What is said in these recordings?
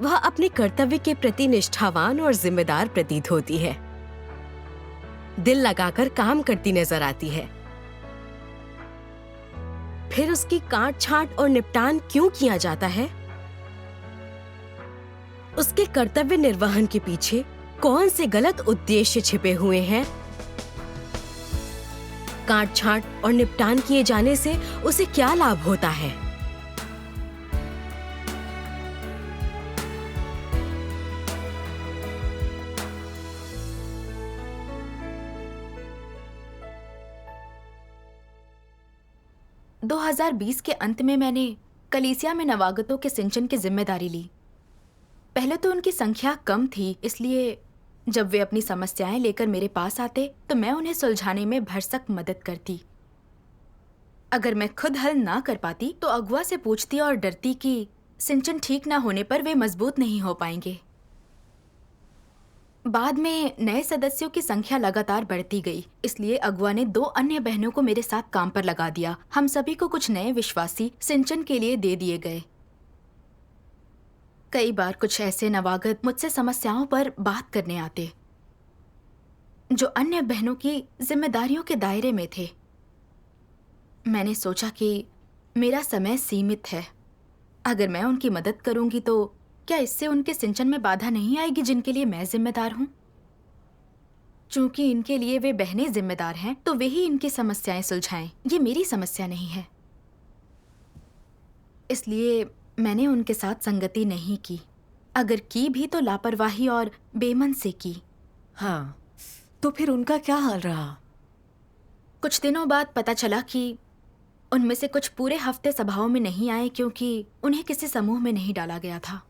वह अपने कर्तव्य के प्रति निष्ठावान और जिम्मेदार प्रतीत होती है। दिल लगाकर काम करती नजर आती है। फिर उसकी काट छांट और निपटान क्यों किया जाता है? उसके कर्तव्य निर्वहन के पीछे कौन से गलत उद्देश्य छिपे हुए हैं? काट छांट और निपटान किए जाने से उसे क्या लाभ होता है? दो 2020 के अंत में मैंने कलीसिया में नवागतों के सिंचन की जिम्मेदारी ली। पहले तो उनकी संख्या कम थी, इसलिए जब वे अपनी समस्याएं लेकर मेरे पास आते तो मैं उन्हें सुलझाने में भरसक मदद करती। अगर मैं खुद हल ना कर पाती तो अगुआ से पूछती और डरती कि सिंचन ठीक ना होने पर वे मजबूत नहीं हो पाएंगे। बाद में नए सदस्यों की संख्या लगातार बढ़ती गई, इसलिए अगुआ ने 2 अन्य बहनों को मेरे साथ काम पर लगा दिया। हम सभी को कुछ नए विश्वासी सिंचन के लिए दे दिए गए। कई बार कुछ ऐसे नवागत मुझसे समस्याओं पर बात करने आते जो अन्य बहनों की जिम्मेदारियों के दायरे में थे। मैंने सोचा कि मेरा समय सीमित है। अगर मैं उनकी मदद करूंगी तो क्या इससे उनके सिंचन में बाधा नहीं आएगी जिनके लिए मैं जिम्मेदार हूं? चूंकि इनके लिए वे बहनें जिम्मेदार हैं, तो वे ही इनकी समस्याएं सुलझाएं। ये मेरी समस्या नहीं है। इसलिए मैंने उनके साथ संगति नहीं की। अगर की भी तो लापरवाही और बेमन से की। हाँ, तो फिर उनका क्या हाल रहा? कुछ दिनों बाद पता चला कि उनमें से कुछ पूरे हफ्ते सभाओं में नहीं आए क्योंकि उन्हें किसी समूह में नहीं डाला गया था।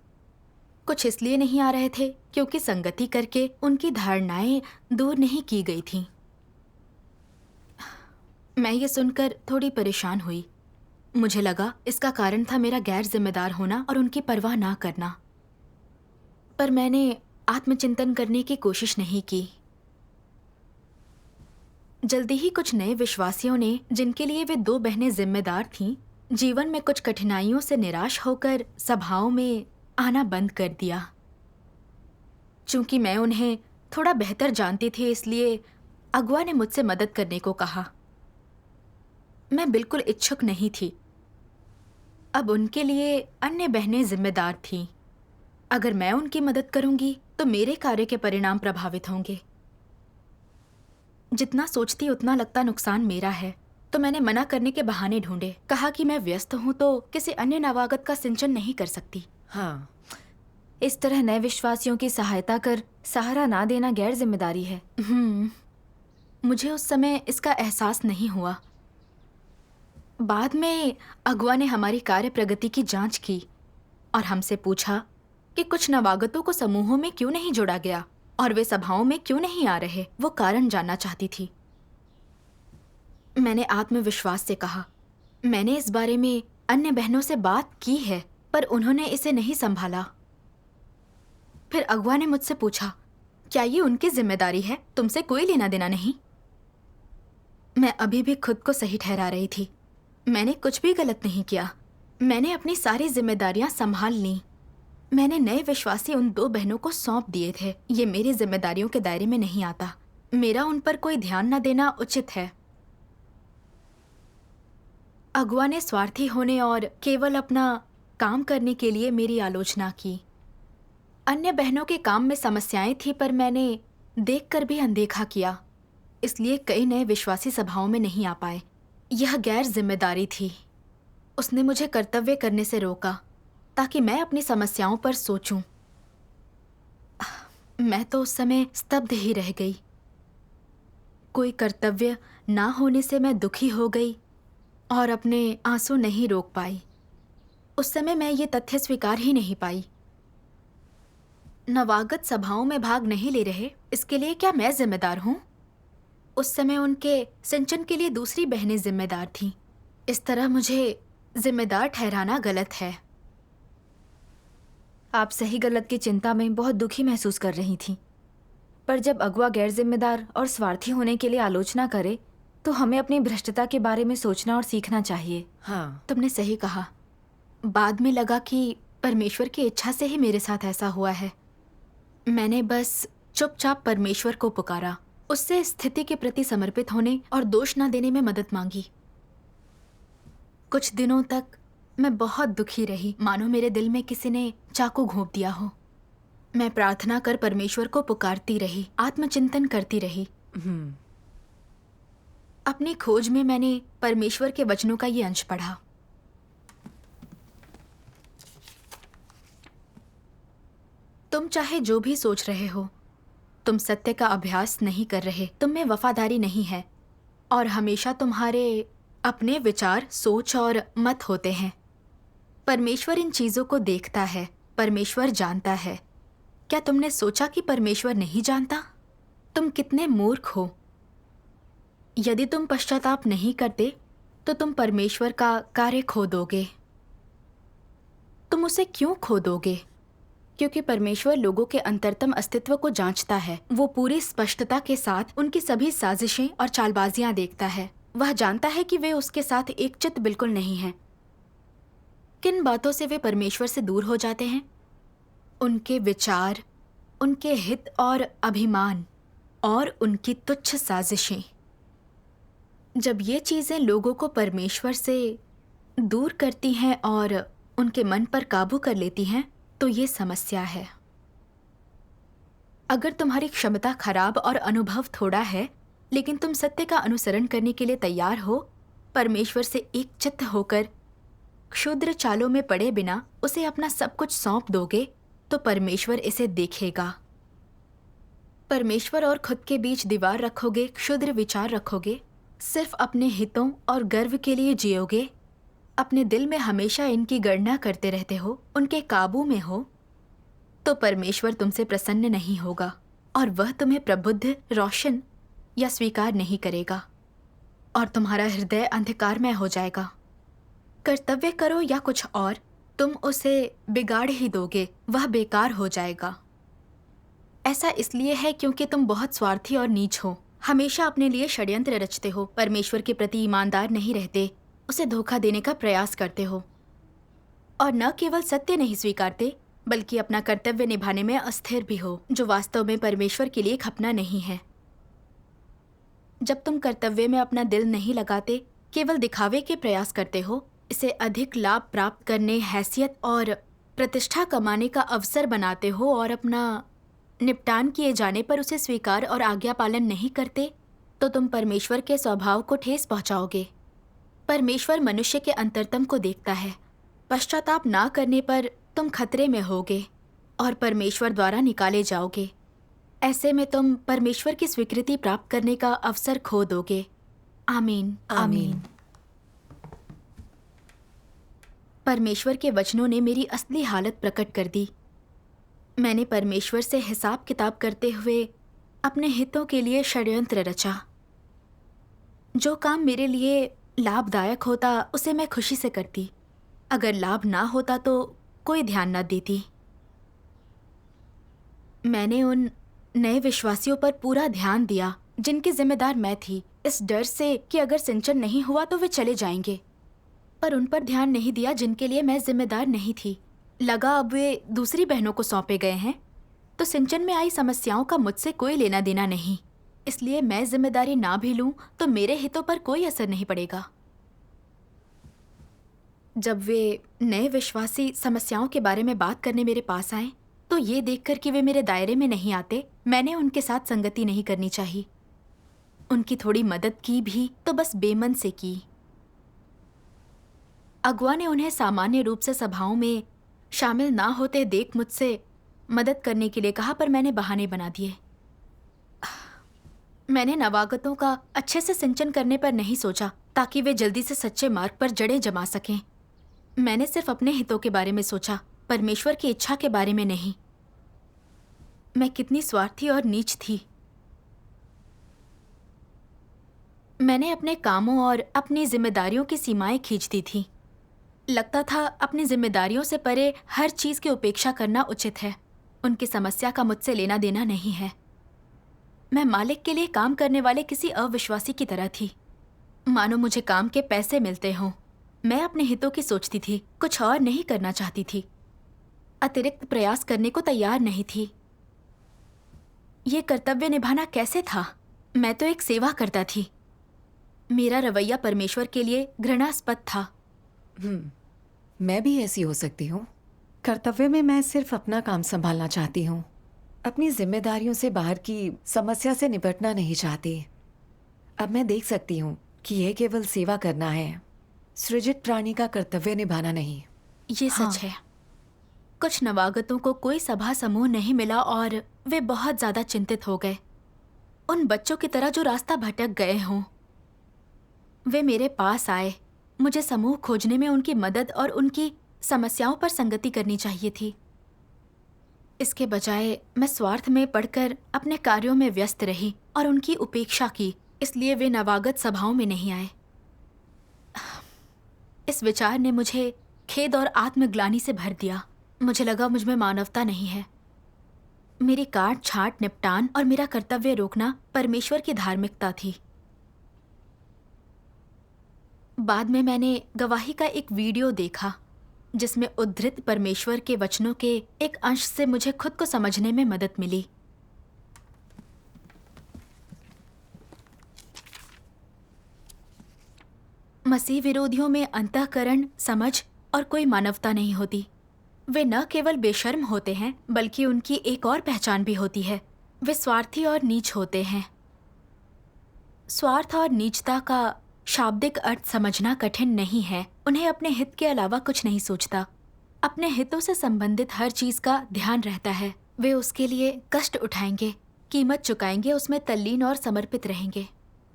कुछ इसलिए नहीं आ रहे थे क्योंकि संगति करके उनकी धारणाएं दूर नहीं की गई थीं। मैं ये सुनकर थोड़ी परेशान हुई। मुझे लगा इसका कारण था मेरा गैर जिम्मेदार होना और उनकी परवाह ना करना। पर मैंने आत्मचिंतन करने की कोशिश नहीं की। जल्दी ही कुछ नए विश्वासियों ने, जिनके लिए वे 2 बहनें जिम्मेदार थीं, जीवन में कुछ कठिनाइयों से निराश होकर सभाओं में आना बंद कर दिया। चूंकि मैं उन्हें थोड़ा बेहतर जानती थी, इसलिए अगुआ ने मुझसे मदद करने को कहा। मैं बिल्कुल इच्छुक नहीं थी। अब उनके लिए अन्य बहनें जिम्मेदार थीं। अगर मैं उनकी मदद करूंगी तो मेरे कार्य के परिणाम प्रभावित होंगे। जितना सोचती उतना लगता नुकसान मेरा है, तो मैंने मना करने के बहाने ढूंढे। कहा कि मैं व्यस्त हूं तो किसी अन्य नवागत का सिंचन नहीं कर सकती। हाँ, इस तरह नए विश्वासियों की सहायता कर सहारा ना देना गैर जिम्मेदारी है। मुझे उस समय इसका एहसास नहीं हुआ। बाद में अगुआ ने हमारी कार्य प्रगति की जांच की और हमसे पूछा कि कुछ नवागतों को समूहों में क्यों नहीं जोड़ा गया और वे सभाओं में क्यों नहीं आ रहे। वो कारण जानना चाहती थी। मैंने आत्मविश्वास से कहा, मैंने इस बारे में अन्य बहनों से बात की है, पर उन्होंने इसे नहीं संभाला। फिर अगुआ ने मुझसे पूछा, क्या ये उनकी जिम्मेदारी है? तुमसे कोई लेना देना नहीं। मैं अभी भी खुद को सही ठहरा रही थी। मैंने कुछ भी गलत नहीं किया। मैंने अपनी सारी जिम्मेदारियां संभाल ली। मैंने नए विश्वासी उन 2 बहनों को सौंप दिए थे। ये मेरी जिम्मेदारियों के दायरे में नहीं आता। मेरा उन पर कोई ध्यान न देना उचित है। अगुआ ने स्वार्थी होने और केवल अपना काम करने के लिए मेरी आलोचना की। अन्य बहनों के काम में समस्याएं थी, पर मैंने देखकर भी अनदेखा किया। इसलिए कई नए विश्वासी सभाओं में नहीं आ पाए। यह गैर जिम्मेदारी थी। उसने मुझे कर्तव्य करने से रोका ताकि मैं अपनी समस्याओं पर सोचूं। मैं तो उस समय स्तब्ध ही रह गई। कोई कर्तव्य ना होने से मैं दुखी हो गई और अपने आंसू नहीं रोक पाई। उस समय मैं ये तथ्य स्वीकार ही नहीं पाई। नवागत सभाओं में भाग नहीं ले रहे, इसके लिए क्या मैं जिम्मेदार हूं? उस समय उनके सिंचन के लिए दूसरी बहनें जिम्मेदार थीं। इस तरह मुझे जिम्मेदार ठहराना गलत है। आप सही गलत की चिंता में बहुत दुखी महसूस कर रही थीं, पर जब अगुआ गैर जिम्मेदार और स्वार्थी होने के लिए आलोचना करे तो हमें अपनी भ्रष्टता के बारे में सोचना और सीखना चाहिए। हाँ, तुमने सही कहा। बाद में लगा कि परमेश्वर की इच्छा से ही मेरे साथ ऐसा हुआ है। मैंने बस चुपचाप परमेश्वर को पुकारा, उससे स्थिति के प्रति समर्पित होने और दोष न देने में मदद मांगी। कुछ दिनों तक मैं बहुत दुखी रही, मानो मेरे दिल में किसी ने चाकू घोंप दिया हो। मैं प्रार्थना कर परमेश्वर को पुकारती रही, आत्मचिंतन करती रही। अपनी खोज में मैंने परमेश्वर के वचनों का ये अंश पढ़ा। तुम चाहे जो भी सोच रहे हो, तुम सत्य का अभ्यास नहीं कर रहे, तुम में वफादारी नहीं है और हमेशा तुम्हारे अपने विचार, सोच और मत होते हैं। परमेश्वर इन चीजों को देखता है, परमेश्वर जानता है। क्या तुमने सोचा कि परमेश्वर नहीं जानता? तुम कितने मूर्ख हो। यदि तुम पश्चाताप नहीं करते तो तुम परमेश्वर का कार्य खो दोगे। तुम उसे क्यों खो दोगे? क्योंकि परमेश्वर लोगों के अंतरतम अस्तित्व को जांचता है। वो पूरी स्पष्टता के साथ उनकी सभी साजिशें और चालबाजियां देखता है। वह जानता है कि वे उसके साथ एकचित्त बिल्कुल नहीं हैं। किन बातों से वे परमेश्वर से दूर हो जाते हैं? उनके विचार, उनके हित और अभिमान और उनकी तुच्छ साजिशें। जब ये चीजें लोगों को परमेश्वर से दूर करती हैं और उनके मन पर काबू कर लेती हैं, तो ये समस्या है। अगर तुम्हारी क्षमता खराब और अनुभव थोड़ा है, लेकिन तुम सत्य का अनुसरण करने के लिए तैयार हो, परमेश्वर से एकचित्त होकर क्षुद्र चालों में पड़े बिना उसे अपना सब कुछ सौंप दोगे, तो परमेश्वर इसे देखेगा। परमेश्वर और खुद के बीच दीवार रखोगे, क्षुद्र विचार रखोगे, सिर्फ अपने हितों और गर्व के लिए जियोगे, अपने दिल में हमेशा इनकी गणना करते रहते हो, उनके काबू में हो, तो परमेश्वर तुमसे प्रसन्न नहीं होगा और वह तुम्हें प्रबुद्ध, रोशन या स्वीकार नहीं करेगा और तुम्हारा हृदय अंधकारमय हो जाएगा। कर्तव्य करो या कुछ और, तुम उसे बिगाड़ ही दोगे, वह बेकार हो जाएगा। ऐसा इसलिए है क्योंकि तुम बहुत स्वार्थी और नीच हो, हमेशा अपने लिए षड्यंत्र रचते हो, परमेश्वर के प्रति ईमानदार नहीं रहते, उसे धोखा देने का प्रयास करते हो और न केवल सत्य नहीं स्वीकारते बल्कि अपना कर्तव्य निभाने में अस्थिर भी हो, जो वास्तव में परमेश्वर के लिए खपना नहीं है। जब तुम कर्तव्य में अपना दिल नहीं लगाते, केवल दिखावे के प्रयास करते हो, इसे अधिक लाभ प्राप्त करने, हैसियत और प्रतिष्ठा कमाने का अवसर बनाते हो और अपना निपटान किए जाने पर उसे स्वीकार और आज्ञा पालन नहीं करते, तो तुम परमेश्वर के स्वभाव को ठेस पहुंचाओगे। परमेश्वर मनुष्य के अंतरतम को देखता है। पश्चाताप ना करने पर तुम खतरे में होगे और परमेश्वर द्वारा निकाले जाओगे। ऐसे में तुम परमेश्वर की स्वीकृति प्राप्त करने का अवसर खो दोगे। आमीन। आमीन। परमेश्वर के वचनों ने मेरी असली हालत प्रकट कर दी। मैंने परमेश्वर से हिसाब किताब करते हुए अपने हितों के लिए षड्यंत्र रचा। जो काम मेरे लिए लाभदायक होता उसे मैं खुशी से करती, अगर लाभ ना होता तो कोई ध्यान न देती। मैंने उन नए विश्वासियों पर पूरा ध्यान दिया जिनकी जिम्मेदार मैं थी, इस डर से कि अगर सिंचन नहीं हुआ तो वे चले जाएंगे, पर उन पर ध्यान नहीं दिया जिनके लिए मैं जिम्मेदार नहीं थी। लगा अब वे दूसरी बहनों को सौंपे गए हैं, तो सिंचन में आई समस्याओं का मुझसे कोई लेना देना नहीं, इसलिए मैं जिम्मेदारी ना भी लूं तो मेरे हितों पर कोई असर नहीं पड़ेगा। जब वे नए विश्वासी समस्याओं के बारे में बात करने मेरे पास आए, तो ये देखकर कि वे मेरे दायरे में नहीं आते, मैंने उनके साथ संगति नहीं करनी चाहिए। उनकी थोड़ी मदद की भी तो बस बेमन से की। अगुआ ने उन्हें सामान्य रूप से सभाओं में शामिल ना होते देख मुझसे मदद करने के लिए कहा, पर मैंने बहाने बना दिए। मैंने नवागतों का अच्छे से सिंचन करने पर नहीं सोचा ताकि वे जल्दी से सच्चे मार्ग पर जड़ें जमा सकें। मैंने सिर्फ अपने हितों के बारे में सोचा, परमेश्वर की इच्छा के बारे में नहीं। मैं कितनी स्वार्थी और नीच थी। मैंने अपने कामों और अपनी जिम्मेदारियों की सीमाएं खींचती थी। लगता था अपनी जिम्मेदारियों से परे हर चीज की उपेक्षा करना उचित है। उनकी समस्या का मुझसे लेना देना नहीं है। मैं मालिक के लिए काम करने वाले किसी अविश्वासी की तरह थी, मानो मुझे काम के पैसे मिलते हों। मैं अपने हितों की सोचती थी, कुछ और नहीं करना चाहती थी। अतिरिक्त प्रयास करने को तैयार नहीं थी। ये कर्तव्य निभाना कैसे था? मैं तो एक सेवा करता थी। मेरा रवैया परमेश्वर के लिए घृणास्पद था। मैं भी ऐसी हो सकती हूँ। कर्तव्य में मैं सिर्फ अपना काम संभालना चाहती हूँ, अपनी जिम्मेदारियों से बाहर की समस्या से निपटना नहीं चाहती। अब मैं देख सकती हूँ कि यह केवल सेवा करना है, सृजित प्राणी का कर्तव्य निभाना नहीं। ये हाँ। सच है। कुछ नवागतों को कोई सभा समूह नहीं मिला और वे बहुत ज्यादा चिंतित हो गए। उन बच्चों की तरह जो रास्ता भटक गए हों। वे मेरे पास आए। मुझे समूह खोजने में उनकी मदद और उनकी समस्याओं पर संगति करनी चाहिए थी। इसके बजाय मैं स्वार्थ में पड़कर अपने कार्यों में व्यस्त रही और उनकी उपेक्षा की। इसलिए वे नवागत सभाओं में नहीं आए। इस विचार ने मुझे खेद और आत्मग्लानि से भर दिया। मुझे लगा मुझ में मानवता नहीं है। मेरी काट छाट निपटान और मेरा कर्तव्य रोकना परमेश्वर की धार्मिकता थी। बाद में मैंने गवाही का एक वीडियो देखा जिसमें उद्धृत परमेश्वर के वचनों के एक अंश से मुझे खुद को समझने में मदद मिली। मसीह विरोधियों में अंतःकरण, समझ और कोई मानवता नहीं होती। वे न केवल बेशर्म होते हैं बल्कि उनकी एक और पहचान भी होती है। वे स्वार्थी और नीच होते हैं। स्वार्थ और नीचता का शाब्दिक अर्थ समझना कठिन नहीं है। उन्हें अपने हित के अलावा कुछ नहीं सोचता। अपने हितों से संबंधित हर चीज का ध्यान रहता है। वे उसके लिए कष्ट उठाएंगे, कीमत चुकाएंगे, उसमें तल्लीन और समर्पित रहेंगे।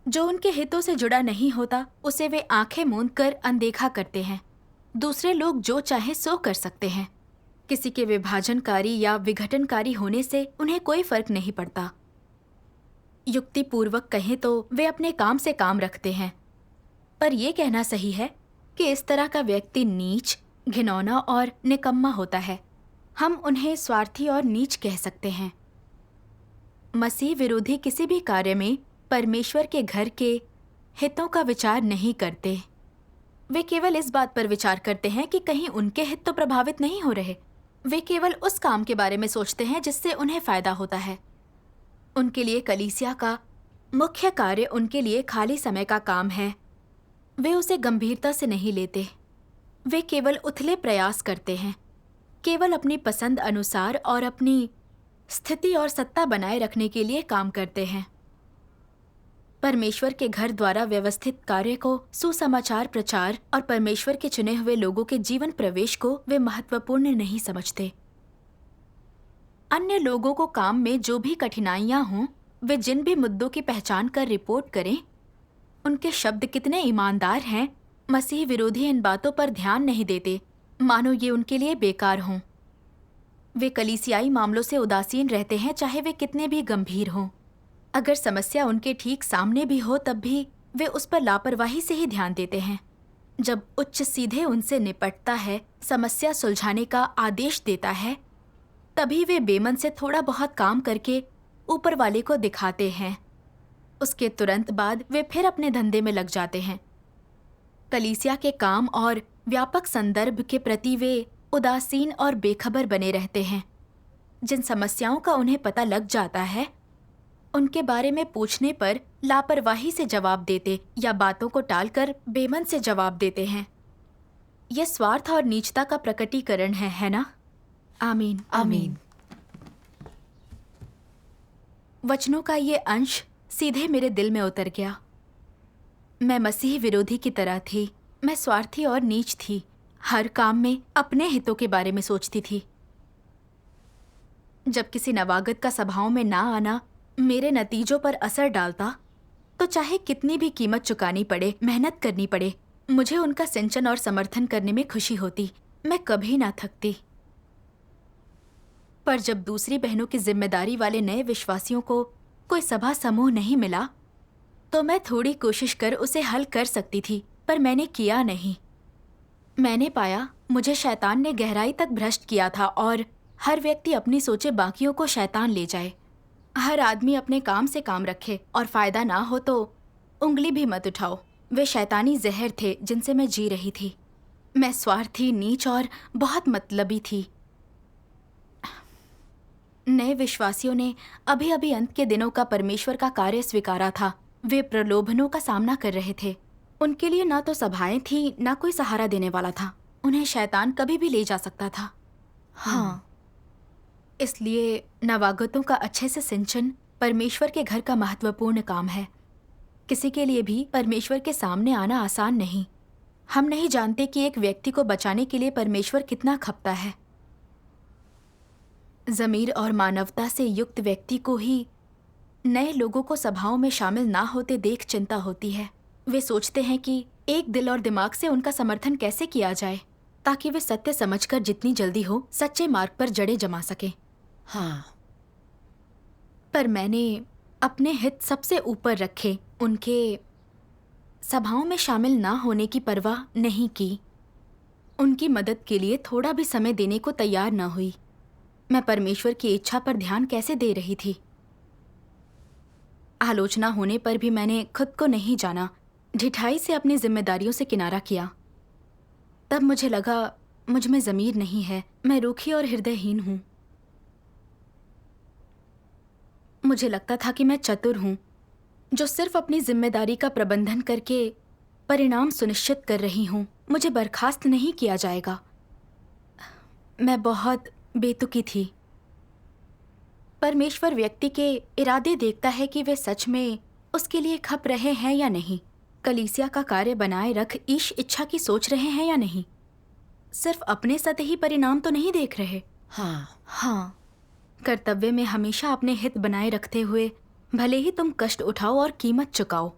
जो उनके हितों से जुड़ा नहीं होता उसे वे आंखें मूंद कर अनदेखा करते हैं। दूसरे लोग जो चाहे सो कर सकते हैं। किसी के विभाजनकारी या विघटनकारी होने से उन्हें कोई फर्क नहीं पड़ता। युक्तिपूर्वक कहें तो वे अपने काम से काम रखते हैं। पर यह कहना सही है कि इस तरह का व्यक्ति नीच, घिनौना और निकम्मा होता है। हम उन्हें स्वार्थी और नीच कह सकते हैं। मसीह विरोधी किसी भी कार्य में परमेश्वर के घर के हितों का विचार नहीं करते। वे केवल इस बात पर विचार करते हैं कि कहीं उनके हित तो प्रभावित नहीं हो रहे। वे केवल उस काम के बारे में सोचते हैं जिससे उन्हें फायदा होता है। उनके लिए कलीसिया का मुख्य कार्य उनके लिए खाली समय का काम है। वे उसे गंभीरता से नहीं लेते। वे केवल उथले प्रयास करते हैं, केवल अपनी पसंद अनुसार और अपनी स्थिति और सत्ता बनाए रखने के लिए काम करते हैं। परमेश्वर के घर द्वारा व्यवस्थित कार्य को, सुसमाचार प्रचार और परमेश्वर के चुने हुए लोगों के जीवन प्रवेश को वे महत्वपूर्ण नहीं समझते। अन्य लोगों को काम में जो भी कठिनाइयां हों, वे जिन भी मुद्दों की पहचान कर रिपोर्ट करें, उनके शब्द कितने ईमानदार हैं, मसीह विरोधी इन बातों पर ध्यान नहीं देते, मानो ये उनके लिए बेकार हों। वे कलीसियाई मामलों से उदासीन रहते हैं, चाहे वे कितने भी गंभीर हों। अगर समस्या उनके ठीक सामने भी हो तब भी वे उस पर लापरवाही से ही ध्यान देते हैं। जब उच्च सीधे उनसे निपटता है, समस्या सुलझाने का आदेश देता है, तभी वे बेमन से थोड़ा बहुत काम करके ऊपर वाले को दिखाते हैं। उसके तुरंत बाद वे फिर अपने धंधे में लग जाते हैं। कलीसिया के काम और व्यापक संदर्भ के प्रति वे उदासीन और बेखबर बने रहते हैं। जिन समस्याओं का उन्हें पता लग जाता है, उनके बारे में पूछने पर लापरवाही से जवाब देते या बातों को टालकर बेमन से जवाब देते हैं। यह स्वार्थ और नीचता का प्रकटीकरण है ना? आमीन। आमीन। वचनों का ये अंश सीधे मेरे दिल में उतर गया। मैं मसीह विरोधी की तरह थी। मैं स्वार्थी और नीच थी। हर काम में अपने हितों के बारे में सोचती थी। जब किसी नवागत का सभाओं में ना आना मेरे नतीजों पर असर डालता, तो चाहे कितनी भी कीमत चुकानी पड़े, मेहनत करनी पड़े, मुझे उनका सिंचन और समर्थन करने में खुशी होती। मैं कभी ना थकती। पर जब दूसरी बहनों की जिम्मेदारी वाले नए विश्वासियों को कोई सभा समूह नहीं मिला, तो मैं थोड़ी कोशिश कर उसे हल कर सकती थी, पर मैंने किया नहीं। मैंने पाया मुझे शैतान ने गहराई तक भ्रष्ट किया था और हर व्यक्ति अपनी सोचे बाकियों को शैतान ले जाए। हर आदमी अपने काम से काम रखे और फायदा ना हो तो उंगली भी मत उठाओ। वे शैतानी जहर थे जिनसे मैं जी रही थी। मैं स्वार्थी, नीच और बहुत मतलबी थी। नए विश्वासियों ने अभी अभी अंत के दिनों का परमेश्वर का कार्य स्वीकारा था। वे प्रलोभनों का सामना कर रहे थे। उनके लिए ना तो सभाएं थी, ना कोई सहारा देने वाला था। उन्हें शैतान कभी भी ले जा सकता था। हाँ, इसलिए नवागतों का अच्छे से सिंचन परमेश्वर के घर का महत्वपूर्ण काम है। किसी के लिए भी परमेश्वर के सामने आना आसान नहीं। हम नहीं जानते कि एक व्यक्ति को बचाने के लिए परमेश्वर कितना खपता है। ज़मीर और मानवता से युक्त व्यक्ति को ही नए लोगों को सभाओं में शामिल ना होते देख चिंता होती है। वे सोचते हैं कि एक दिल और दिमाग से उनका समर्थन कैसे किया जाए ताकि वे सत्य समझकर जितनी जल्दी हो सच्चे मार्ग पर जड़ें जमा सकें। हाँ, पर मैंने अपने हित सबसे ऊपर रखे उनके सभाओं में शामिल ना होने की परवाह नहीं की। उनकी मदद के लिए थोड़ा भी समय देने को तैयार न हुई। मैं परमेश्वर की इच्छा पर ध्यान कैसे दे रही थी। आलोचना होने पर भी मैंने खुद को नहीं जाना, ढिठाई से अपनी जिम्मेदारियों से किनारा किया। तब मुझे लगा मुझ में ज़मीर नहीं है, मैं रूखी और हृदयहीन हूं। मुझे लगता था कि मैं चतुर हूं, जो सिर्फ अपनी जिम्मेदारी का प्रबंधन करके परिणाम सुनिश्चित कर रही हूं। मुझे बर्खास्त नहीं किया जाएगा। मैं बहुत बेतुकी थी। परमेश्वर व्यक्ति के इरादे देखता है कि वे सच में उसके लिए खप रहे हैं या नहीं। कलीसिया का कार्य बनाए रख ईश इच्छा की सोच रहे हैं या नहीं। सिर्फ अपने सतही परिणाम तो नहीं देख रहे। हाँ, कर्तव्य में हमेशा अपने हित बनाए रखते हुए भले ही तुम कष्ट उठाओ और कीमत चुकाओ,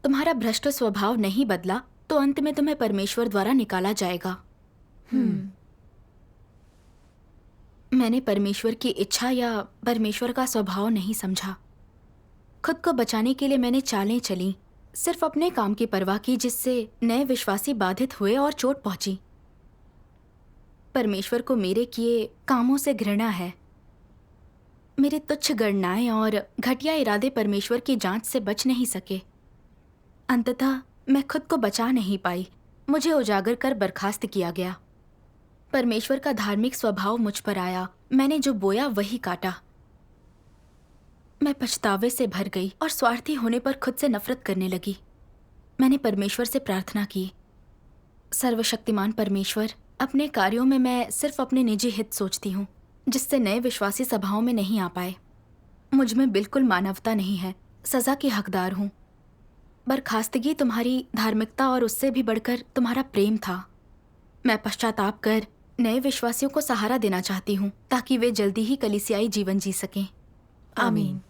तुम्हारा भ्रष्ट स्वभाव नहीं बदला तो अंत में तुम्हें परमेश्वर द्वारा निकाला जाएगा। मैंने परमेश्वर की इच्छा या परमेश्वर का स्वभाव नहीं समझा। खुद को बचाने के लिए मैंने चालें चली, सिर्फ अपने काम की परवाह की, जिससे नए विश्वासी बाधित हुए और चोट पहुंची। परमेश्वर को मेरे किए कामों से घृणा है। मेरे तुच्छ गणनाएं और घटिया इरादे परमेश्वर की जांच से बच नहीं सके। अंततः मैं खुद को बचा नहीं पाई। मुझे उजागर कर बर्खास्त किया गया। परमेश्वर का धार्मिक स्वभाव मुझ पर आया। मैंने जो बोया वही काटा। मैं पछतावे से भर गई और स्वार्थी होने पर खुद से नफरत करने लगी। मैंने परमेश्वर से प्रार्थना की, सर्वशक्तिमान परमेश्वर, अपने कार्यों में मैं सिर्फ अपने निजी हित सोचती हूँ, जिससे नए विश्वासी सभाओं में नहीं आ पाए। मुझ में बिल्कुल मानवता नहीं है, सजा की हकदार हूँ। बर्खास्तगी तुम्हारी धार्मिकता और उससे भी बढ़कर तुम्हारा प्रेम था। मैं पश्चाताप कर नए विश्वासियों को सहारा देना चाहती हूँ ताकि वे जल्दी ही कलीसियाई जीवन जी सकें। आमीन।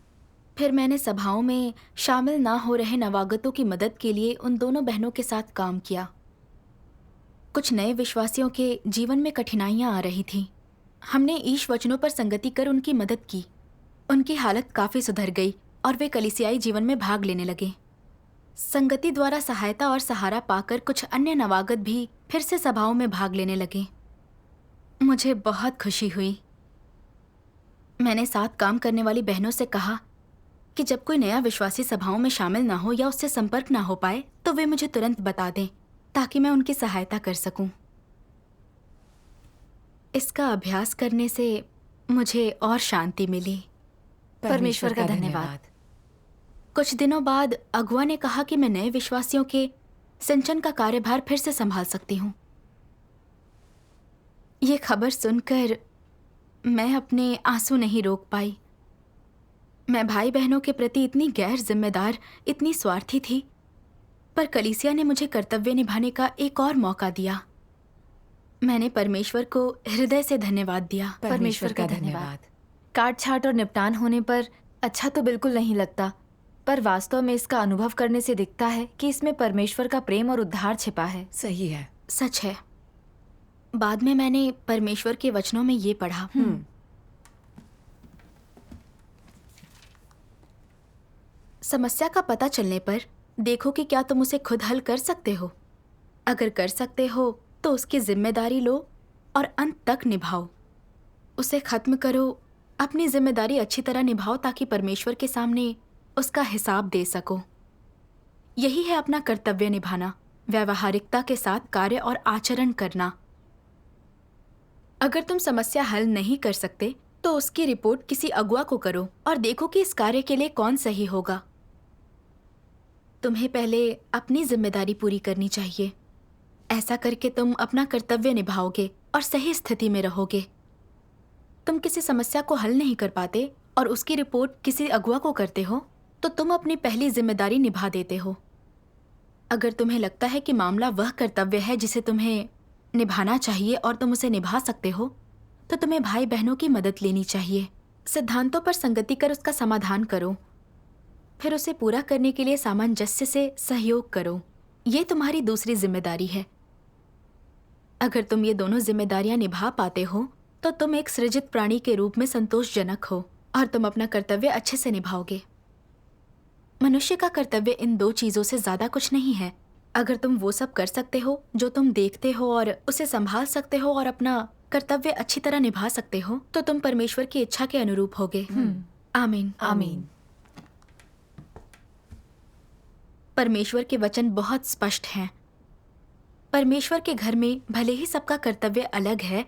फिर मैंने सभाओं में शामिल ना हो रहे नवागतों की मदद के लिए उन दोनों बहनों के साथ काम किया। कुछ नए विश्वासियों के जीवन में कठिनाइयां आ रही थीं। हमने ईश वचनों पर संगति कर उनकी मदद की। उनकी हालत काफी सुधर गई और वे कलीसियाई जीवन में भाग लेने लगे। संगति द्वारा सहायता और सहारा पाकर कुछ अन्य नवागत भी फिर से सभाओं में भाग लेने लगे। मुझे बहुत खुशी हुई। मैंने साथ काम करने वाली बहनों से कहा कि जब कोई नया विश्वासी सभाओं में शामिल ना हो या उससे संपर्क ना हो पाए तो वे मुझे तुरंत बता दें ताकि मैं उनकी सहायता कर सकूं। इसका अभ्यास करने से मुझे और शांति मिली। परमेश्वर का धन्यवाद। कुछ दिनों बाद अगुआ ने कहा कि मैं नए विश्वासियों के सिंचन का कार्यभार फिर से संभाल सकती हूँ। ये खबर सुनकर मैं अपने आंसू नहीं रोक पाई। मैं भाई बहनों के प्रति इतनी गैर जिम्मेदार, इतनी स्वार्थी थी, पर कलीसिया ने मुझे कर्तव्य निभाने का एक और मौका दिया। मैंने परमेश्वर को हृदय से धन्यवाद दिया। परमेश्वर का धन्यवाद। काट छाट और निपटान होने पर अच्छा तो बिल्कुल नहीं लगता, पर वास्तव में इसका अनुभव करने से दिखता है कि इसमें परमेश्वर का प्रेम और उद्धार छिपा है। सही है। सच है। बाद में मैंने परमेश्वर के वचनों में ये पढ़ा, समस्या का पता चलने पर देखो कि क्या तुम उसे खुद हल कर सकते हो। अगर कर सकते हो तो उसकी जिम्मेदारी लो और अंत तक निभाओ। उसे खत्म करो, अपनी जिम्मेदारी अच्छी तरह निभाओ ताकि परमेश्वर के सामने उसका हिसाब दे सको। यही है अपना कर्तव्य निभाना, व्यावहारिकता के साथ कार्य और आचरण करना। अगर तुम समस्या हल नहीं कर सकते तो उसकी रिपोर्ट किसी अगुआ को करो और देखो कि इस कार्य के लिए कौन सही होगा। तुम्हें पहले अपनी जिम्मेदारी पूरी करनी चाहिए। ऐसा करके तुम अपना कर्तव्य निभाओगे और सही स्थिति में रहोगे। तुम किसी समस्या को हल नहीं कर पाते और उसकी रिपोर्ट किसी अगुआ को करते हो तो तुम अपनी पहली जिम्मेदारी निभा देते हो। अगर तुम्हें लगता है कि मामला वह कर्तव्य है जिसे तुम्हें निभाना चाहिए और तुम उसे निभा सकते हो, तो तुम्हें भाई बहनों की मदद लेनी चाहिए। सिद्धांतों पर संगति कर उसका समाधान करो, फिर उसे पूरा करने के लिए सामंजस्य से सहयोग करो। ये तुम्हारी दूसरी जिम्मेदारी है। अगर तुम ये दोनों जिम्मेदारियां निभा पाते हो तो तुम एक सृजित प्राणी के रूप में संतोषजनक हो और तुम अपना कर्तव्य अच्छे से निभाओगे। मनुष्य का कर्तव्य इन दो चीजों से ज्यादा कुछ नहीं है। अगर तुम वो सब कर सकते हो जो तुम देखते हो और उसे संभाल सकते हो और अपना कर्तव्य अच्छी तरह निभा सकते हो, तो तुम परमेश्वर की इच्छा के अनुरूप होगे। आमीन। आमीन। परमेश्वर के वचन बहुत स्पष्ट हैं। परमेश्वर के घर में भले ही सबका कर्तव्य अलग है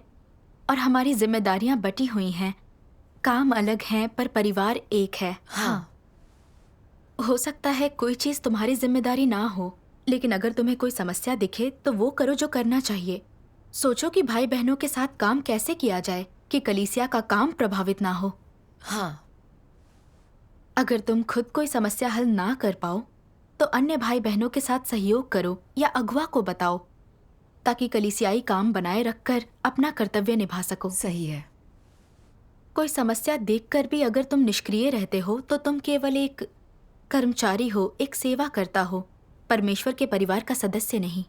और हमारी जिम्मेदारियां बटी हुई हैं, काम अलग हैं पर परिवार एक है। हाँ। हो सकता है कोई चीज तुम्हारी जिम्मेदारी ना हो, लेकिन अगर तुम्हें कोई समस्या दिखे तो वो करो जो करना चाहिए। सोचो कि भाई बहनों के साथ काम कैसे किया जाए कि कलीसिया का काम प्रभावित ना हो। हाँ। अगर तुम खुद कोई समस्या हल ना कर पाओ तो अन्य भाई बहनों के साथ सहयोग करो या अगुआ को बताओ, ताकि कलीसियाई काम बनाए रखकर अपना कर्तव्य निभा सको। सही है। कोई समस्या देखकर भी अगर तुम निष्क्रिय रहते हो तो तुम केवल एक कर्मचारी हो, एक सेवा करता हो, परमेश्वर के परिवार का सदस्य नहीं।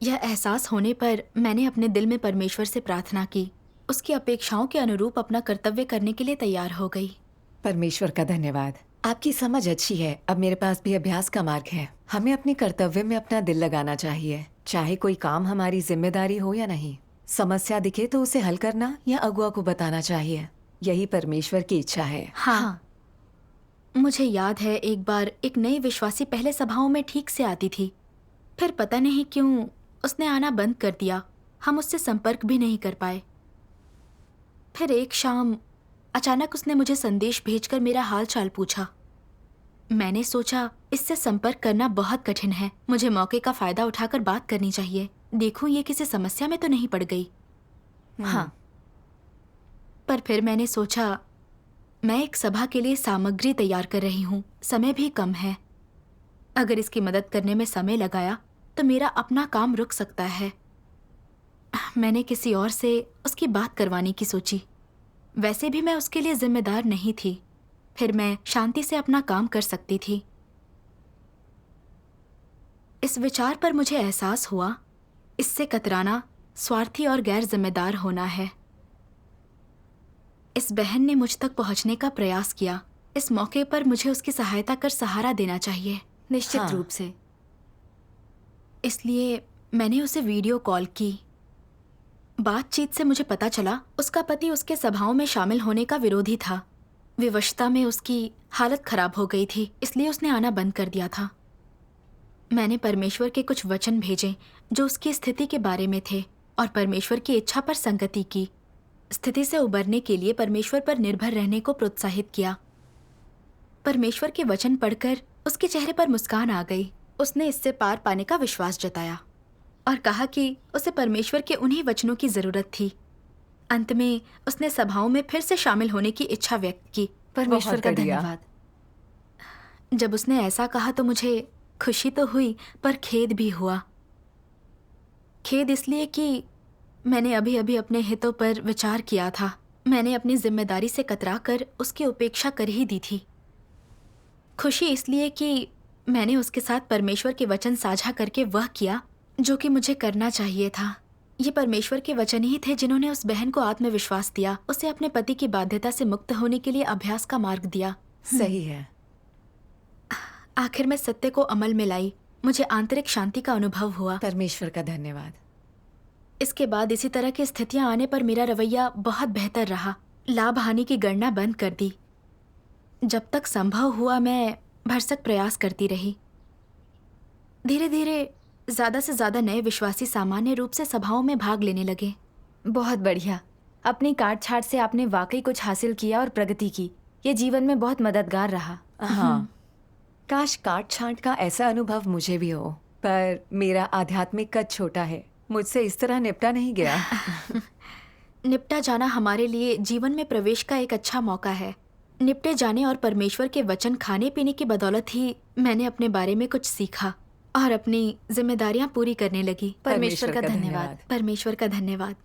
यह एहसास होने पर मैंने अपने दिल में परमेश्वर से प्रार्थना की। उसकी अपेक्षाओं के अनुरूप अपना कर्तव्य करने के लिए तैयार हो गई। परमेश्वर का धन्यवाद। आपकी समझ अच्छी है। अब मेरे पास भी अभ्यास का मार्ग है। हमें अपने कर्तव्य में अपना दिल लगाना चाहिए, चाहे कोई काम हमारी जिम्मेदारी हो या नहीं। समस्या दिखे तो उसे हल करना या अगुआ को बताना चाहिए। यही परमेश्वर की इच्छा है। हाँ, मुझे याद है एक बार एक नई विश्वासी पहले सभाओं में ठीक से आती थी, फिर पता नहीं क्यों उसने आना बंद कर दिया। हम उससे संपर्क भी नहीं कर पाए। फिर एक शाम अचानक उसने मुझे संदेश भेजकर मेरा हाल चाल पूछा। मैंने सोचा इससे संपर्क करना बहुत कठिन है, मुझे मौके का फायदा उठाकर बात करनी चाहिए। देखूं ये किसी समस्या में तो नहीं पड़ गई। हाँ, पर फिर मैंने सोचा मैं एक सभा के लिए सामग्री तैयार कर रही हूँ, समय भी कम है। अगर इसकी मदद करने में समय लगाया तो मेरा अपना काम रुक सकता है। मैंने किसी और से उसकी बात करवाने की सोची। वैसे भी मैं उसके लिए जिम्मेदार नहीं थी, फिर मैं शांति से अपना काम कर सकती थी। इस विचार पर मुझे एहसास हुआ इससे कतराना स्वार्थी और गैर जिम्मेदार होना है। इस बहन ने मुझ तक पहुंचने का प्रयास किया। इस मौके पर मुझे उसकी सहायता कर सहारा देना चाहिए। निश्चित हाँ। रूप से। इसलिए मैंने उसे वीडियो कॉल की। बातचीत से मुझे पता चला उसका पति उसके सभाओं में शामिल होने का विरोधी था। विवशता में उसकी हालत खराब हो गई थी, इसलिए उसने आना बंद कर दिया था। मैंने परमेश्वर के कुछ वचन भेजे जो उसकी स्थिति के बारे में थे और परमेश्वर की इच्छा पर संगति की। स्थिति से उबरने के लिए परमेश्वर पर निर्भर रहने को प्रोत्साहित किया। परमेश्वर के वचन पढ़कर उसके चेहरे पर मुस्कान आ गई। उसने इससे पार पाने का विश्वास जताया और कहा कि उसे परमेश्वर के उन्हीं वचनों की जरूरत थी। अंत में उसने सभाओं में फिर से शामिल होने की इच्छा व्यक्त की। परमेश्वर बहुत का बढ़िया। धन्यवाद। जब उसने ऐसा कहा तो मुझे खुशी तो हुई पर खेद भी हुआ। खेद इसलिए कि मैंने अभी अभी अपने हितों पर विचार किया था। मैंने अपनी जिम्मेदारी से कतरा कर उसकी उपेक्षा कर ही दी थी। खुशी इसलिए कि मैंने उसके साथ परमेश्वर के वचन साझा करके वह किया जो कि मुझे करना चाहिए था। ये परमेश्वर के वचन ही थे जिन्होंने उस बहन को आत्मविश्वास दिया, उसे अपने पति की बाध्यता से मुक्त होने के लिए अभ्यास का मार्ग दिया। सही है। आखिर में सत्य को अमल में लाई। मुझे आंतरिक शांति का अनुभव हुआ। परमेश्वर का धन्यवाद। इसके बाद इसी तरह की स्थितियां आने पर मेरा रवैया बहुत बेहतर रहा। लाभ हानि की गणना बंद कर दी। जब तक संभव हुआ मैं भरसक प्रयास करती रही। धीरे धीरे ज्यादा से ज्यादा नए विश्वासी सामान्य रूप से सभाओं में भाग लेने लगे। बहुत बढ़िया। अपनी काट छाट से आपने वाकई कुछ हासिल किया और प्रगति की। ये जीवन में बहुत मददगार रहा। हाँ, काश काट छांट का ऐसा अनुभव मुझे भी हो, पर मेरा आध्यात्मिक कद छोटा है, मुझसे इस तरह निपटा नहीं गया। निपटा जाना हमारे लिए जीवन में प्रवेश का एक अच्छा मौका है। निपटे जाने और परमेश्वर के वचन खाने पीने की बदौलत ही मैंने अपने बारे में कुछ सीखा और अपनी जिम्मेदारियां पूरी करने लगी। परमेश्वर का धन्यवाद। परमेश्वर का धन्यवाद।